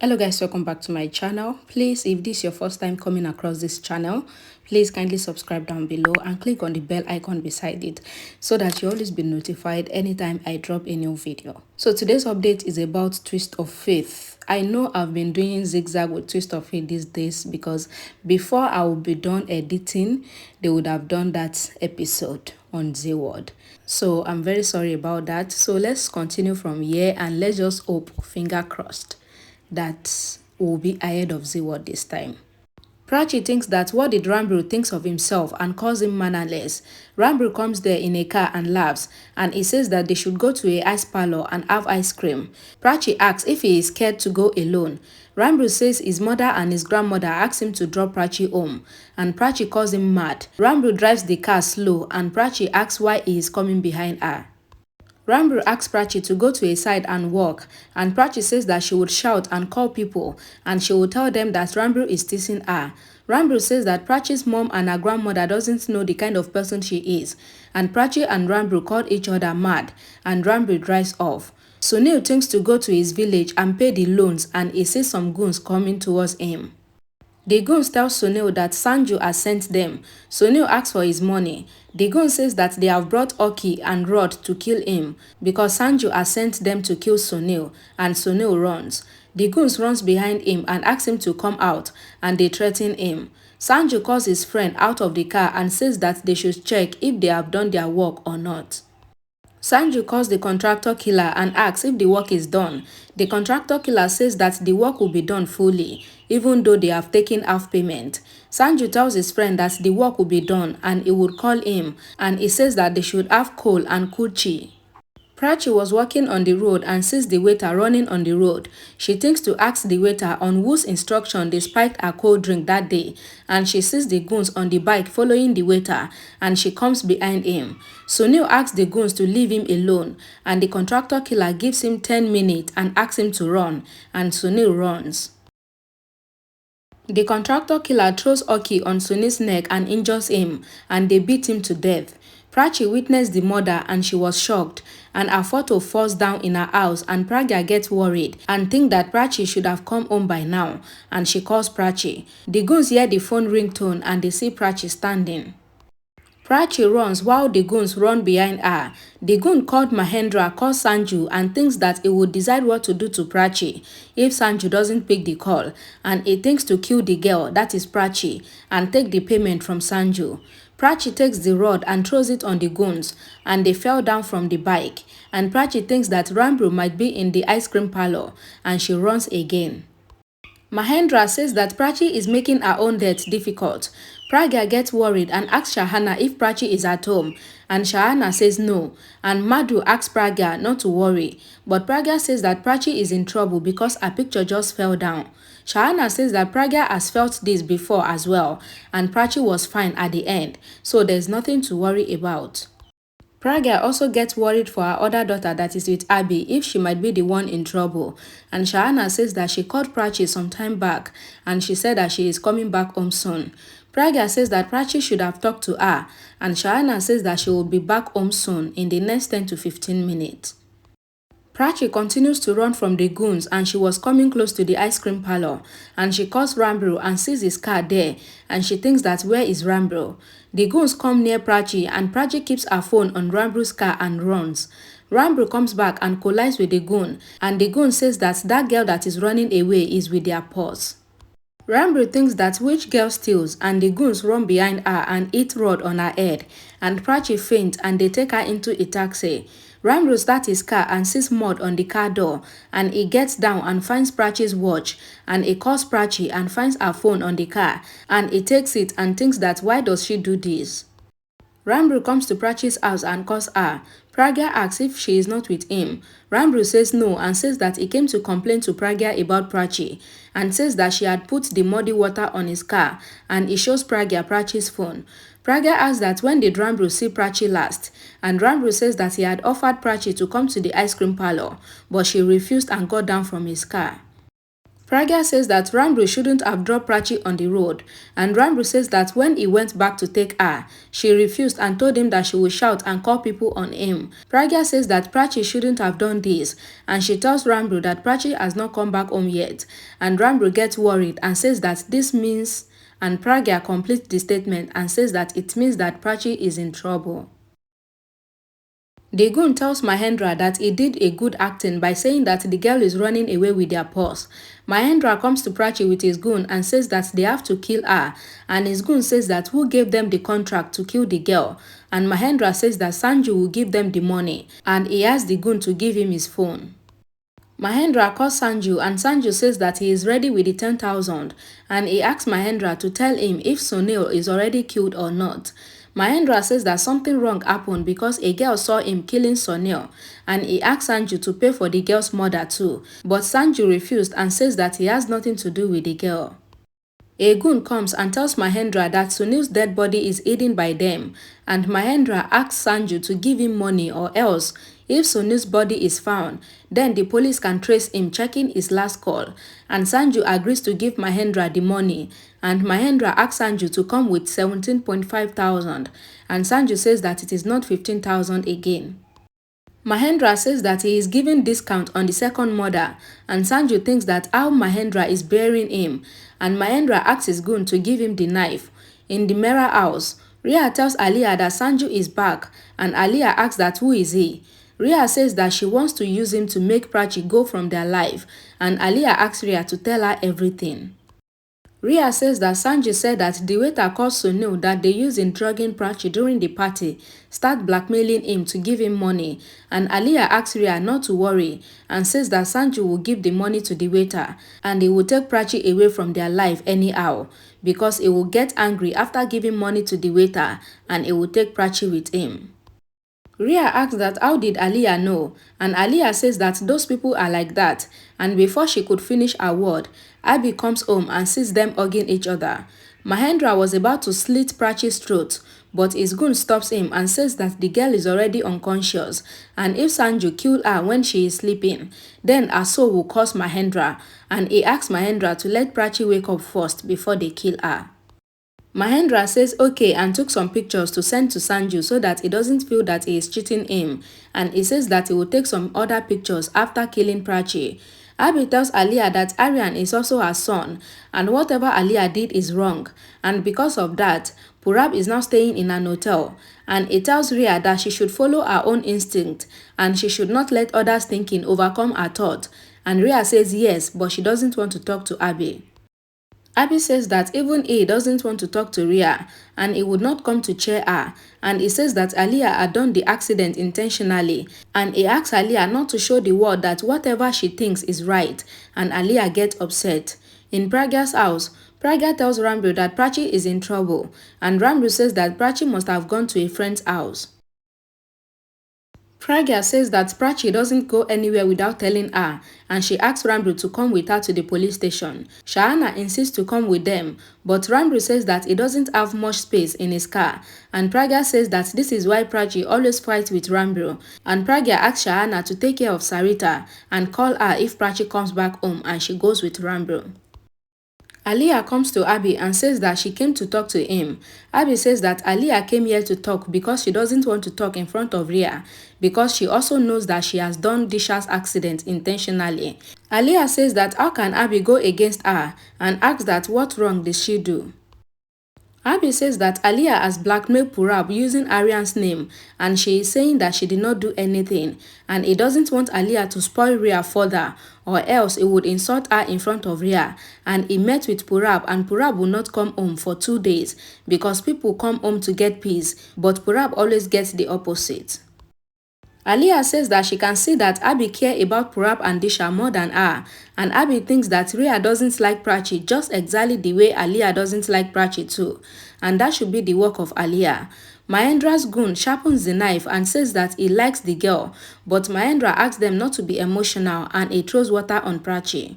Hello guys, welcome back to my channel. Please, if this is your first time coming across this channel, please kindly subscribe down below and click on the bell icon beside it so that you always be notified anytime I drop a new video. So today's update is about Twist of Faith. I know I've been doing zigzag with Twist of Faith these days because before I would be done editing, they would have done that episode on Z Word. So I'm very sorry about that. So let's continue from here and let's just hope, finger crossed, that will be ahead of Z Word this time. Prachi thinks that what did Ranbir thinks of himself and calls him mannerless. Ranbir comes there in a car and laughs, and he says that they should go to a ice parlor and have ice cream. Prachi asks if he is scared to go alone. Ranbir says his mother and his grandmother asked him to drop Prachi home, and Prachi calls him mad. Ranbir drives the car slow, and Prachi asks why he is coming behind her. Ranbir asks Prachi to go to a side and walk, and Prachi says that she would shout and call people, and she would tell them that Ranbir is teasing her. Ranbir says that Prachi's mom and her grandmother doesn't know the kind of person she is, and Prachi and Ranbir called each other mad, and Ranbir drives off. Sunil thinks to go to his village and pay the loans, and he sees some goons coming towards him. The goons tell Sunil that Sanju has sent them. Sunil asks for his money. The goon says that they have brought Oki and Rod to kill him because Sanju has sent them to kill Sunil, and Sunil runs. The goons runs behind him and asks him to come out, and they threaten him. Sanju calls his friend out of the car and says that they should check if they have done their work or not. Sanju calls the contractor killer and asks if the work is done. The contractor killer says that the work will be done fully, even though they have taken half payment. Sanju tells his friend that the work will be done and he would call him, and he says that they should have coal and kuchi. Prachi was walking on the road and sees the waiter running on the road. She thinks to ask the waiter on whose instruction they spiked her cold drink that day, and she sees the goons on the bike following the waiter, and she comes behind him. Sunil asks the goons to leave him alone, and the contractor killer gives him 10 minutes and asks him to run, and Sunil runs. The contractor killer throws Oki on Sunil's neck and injures him, and they beat him to death. Prachi witnessed the murder and she was shocked, and her photo falls down in her house, and Pragya gets worried and thinks that Prachi should have come home by now, and she calls Prachi. The goons hear the phone ringtone and they see Prachi standing. Prachi runs while the goons run behind her. The goon called Mahendra calls Sanju and thinks that he would decide what to do to Prachi if Sanju doesn't pick the call, and he thinks to kill the girl, that is Prachi, and take the payment from Sanju. Prachi takes the rod and throws it on the goons, and they fell down from the bike, and Prachi thinks that Rambo might be in the ice cream parlor, and she runs again. Mahendra says that Prachi is making her own death difficult. Pragya gets worried and asks Shahana if Prachi is at home, and Shahana says no, and Madhu asks Pragya not to worry, but Pragya says that Prachi is in trouble because her picture just fell down. Shahana says that Pragya has felt this before as well, and Prachi was fine at the end, so there's nothing to worry about. Pragya also gets worried for her other daughter that is with Abby if she might be the one in trouble, and Shahana says that she called Prachi some time back and she said that she is coming back home soon. Pragya says that Prachi should have talked to her, and Shahana says that she will be back home soon in the next 10 to 15 minutes. Prachi continues to run from the goons, and she was coming close to the ice cream parlor, and she calls Rambo and sees his car there, and she thinks that where is Rambo? The goons come near Prachi, and Prachi keeps her phone on Rambo's car and runs. Rambo comes back and collides with the goon, and the goon says that that girl that is running away is with their paws. Rambo thinks that which girl steals, and the goons run behind her and hit Rod on her head, and Prachi faints and they take her into a taxi. Rambo starts his car and sees mud on the car door, and he gets down and finds Prachi's watch, and he calls Prachi and finds her phone on the car, and he takes it and thinks that why does she do this? Rambo comes to Prachi's house and calls her. Pragya asks if she is not with him. Rambo says no and says that he came to complain to Pragya about Prachi, and says that she had put the muddy water on his car, and he shows Pragya Prachi's phone. Pragya asks that when did Rambo see Prachi last, and Rambo says that he had offered Prachi to come to the ice cream parlor, but she refused and got down from his car. Pragya says that Rambo shouldn't have dropped Prachi on the road, and Rambo says that when he went back to take her, she refused and told him that she would shout and call people on him. Pragya says that Prachi shouldn't have done this, and she tells Rambo that Prachi has not come back home yet, and Rambo gets worried and says that this means, and Pragya completes the statement and says that it means that Prachi is in trouble. The goon tells Mahendra that he did a good acting by saying that the girl is running away with their purse. Mahendra comes to Prachi with his goon and says that they have to kill her, and his goon says that who gave them the contract to kill the girl, and Mahendra says that Sanju will give them the money, and he asks the goon to give him his phone. Mahendra calls Sanju, and Sanju says that he is ready with the 10,000, and he asks Mahendra to tell him if Sunil is already killed or not. Mahendra says that something wrong happened because a girl saw him killing Sunil, and he asked Sanju to pay for the girl's mother too, but Sanju refused and says that he has nothing to do with the girl. A goon comes and tells Mahendra that Sunil's dead body is hidden by them, and Mahendra asks Sanju to give him money, or else, if Sunil's body is found, then the police can trace him checking his last call, and Sanju agrees to give Mahendra the money, and Mahendra asks Sanju to come with 17.5 thousand, and Sanju says that it is not 15,000 again. Mahendra says that he is giving discount on the second murder, and Sanju thinks that how Mahendra is burying him, and Mahendra asks his goon to give him the knife. In the Mera house, Riya tells Aliya that Sanju is back, and Aliya asks that who is he. Riya says that she wants to use him to make Prachi go from their life, and Aliya asks Riya to tell her everything. Riya says that Sanju said that the waiter called Sunil that they used in drugging Prachi during the party start blackmailing him to give him money, and Aliya asks Riya not to worry and says that Sanju will give the money to the waiter and he will take Prachi away from their life anyhow because he will get angry after giving money to the waiter and he will take Prachi with him. Riya asks that how did Aliya know, and Aliya says that those people are like that, and before she could finish her word, Abby comes home and sees them hugging each other. Mahendra was about to slit Prachi's throat, but his goon stops him and says that the girl is already unconscious, and if Sanju killed her when she is sleeping, then her soul will curse Mahendra, and he asks Mahendra to let Prachi wake up first before they kill her. Mahendra says okay and took some pictures to send to Sanju so that he doesn't feel that he is cheating him, and he says that he will take some other pictures after killing Prachi. Abby tells Aliya that Aryan is also her son, and whatever Aliya did is wrong, and because of that, Purab is now staying in an hotel, and he tells Riya that she should follow her own instinct, and she should not let others' thinking overcome her thought, and Riya says yes, but she doesn't want to talk to Abby. Abby says that even he doesn't want to talk to Riya and he would not come to cheer her, and he says that Aliya had done the accident intentionally, and he asks Aliya not to show the world that whatever she thinks is right, and Aliya gets upset. In Pragya's house, Pragya tells Ranbir that Prachi is in trouble, and Ranbir says that Prachi must have gone to a friend's house. Pragya says that Prachi doesn't go anywhere without telling her, and she asks Ranbir to come with her to the police station. Shahana insists to come with them, but Ranbir says that he doesn't have much space in his car, and Pragya says that this is why Prachi always fights with Ranbir, and Pragya asks Shahana to take care of Sarita and call her if Prachi comes back home, and she goes with Ranbir. Aliya comes to Abby and says that she came to talk to him. Abby says that Aliya came here to talk because she doesn't want to talk in front of Riya, because she also knows that she has done Disha's accident intentionally. Aliya says that how can Abby go against her and asks that what wrong did she do. Abby says that Aliya has blackmailed Purab using Aryan's name, and she is saying that she did not do anything, and he doesn't want Aliya to spoil Riya further, or else he would insult her in front of Riya, and he met with Purab, and Purab will not come home for 2 days because people come home to get peace, but Purab always gets the opposite. Aliya says that she can see that Abby cares about Purab and Disha more than her, and Abby thinks that Riya doesn't like Prachi just exactly the way Aliya doesn't like Prachi too, and that should be the work of Aliya. Mahendra's goon sharpens the knife and says that he likes the girl, but Mahendra asks them not to be emotional and he throws water on Prachi.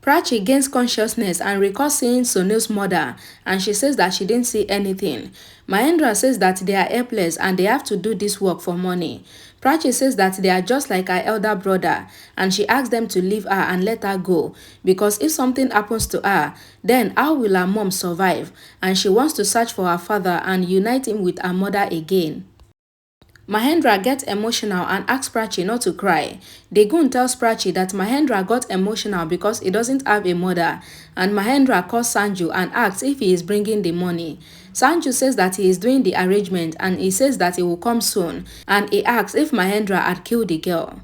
Prachi gains consciousness and recalls seeing Sunil's mother, and she says that she didn't see anything. Mahendra says that they are helpless and they have to do this work for money. Prachi says that they are just like her elder brother, and she asks them to leave her and let her go because if something happens to her, then how will her mom survive? And she wants to search for her father and unite him with her mother again. Mahendra gets emotional and asks Prachi not to cry. The goon tells Prachi that Mahendra got emotional because he doesn't have a mother, and Mahendra calls Sanju and asks if he is bringing the money. Sanju says that he is doing the arrangement and he says that he will come soon, and he asks if Mahendra had killed the girl.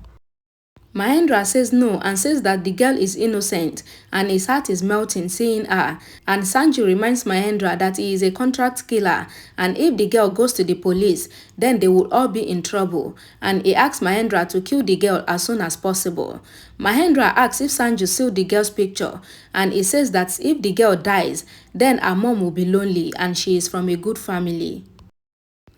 Mahendra says no and says that the girl is innocent and his heart is melting seeing her, and Sanju reminds Mahendra that he is a contract killer and if the girl goes to the police then they will all be in trouble, and he asks Mahendra to kill the girl as soon as possible. Mahendra asks if Sanju sealed the girl's picture and he says that if the girl dies then her mom will be lonely and she is from a good family.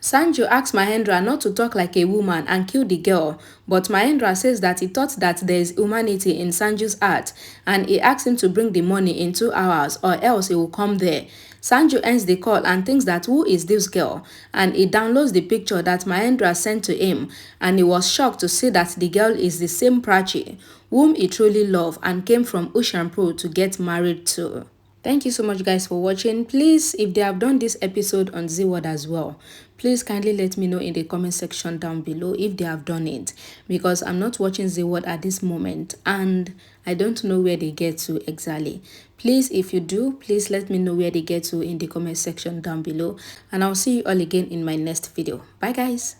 Sanju asks Mahendra not to talk like a woman and kill the girl, but Mahendra says that he thought that there is humanity in Sanju's heart and he asks him to bring the money in 2 hours or else he will come there. Sanju ends the call and thinks that who is this girl, and he downloads the picture that Mahendra sent to him, and he was shocked to see that the girl is the same Prachi, whom he truly loved and came from Ushampur to get married to. Thank you so much guys for watching. Please, if they have done this episode on Z-Word as well, please kindly let me know in the comment section down below if they have done it, because I'm not watching Z-Word at this moment and I don't know where they get to exactly. Please, if you do, please let me know where they get to in the comment section down below, and I'll see you all again in my next video. Bye guys.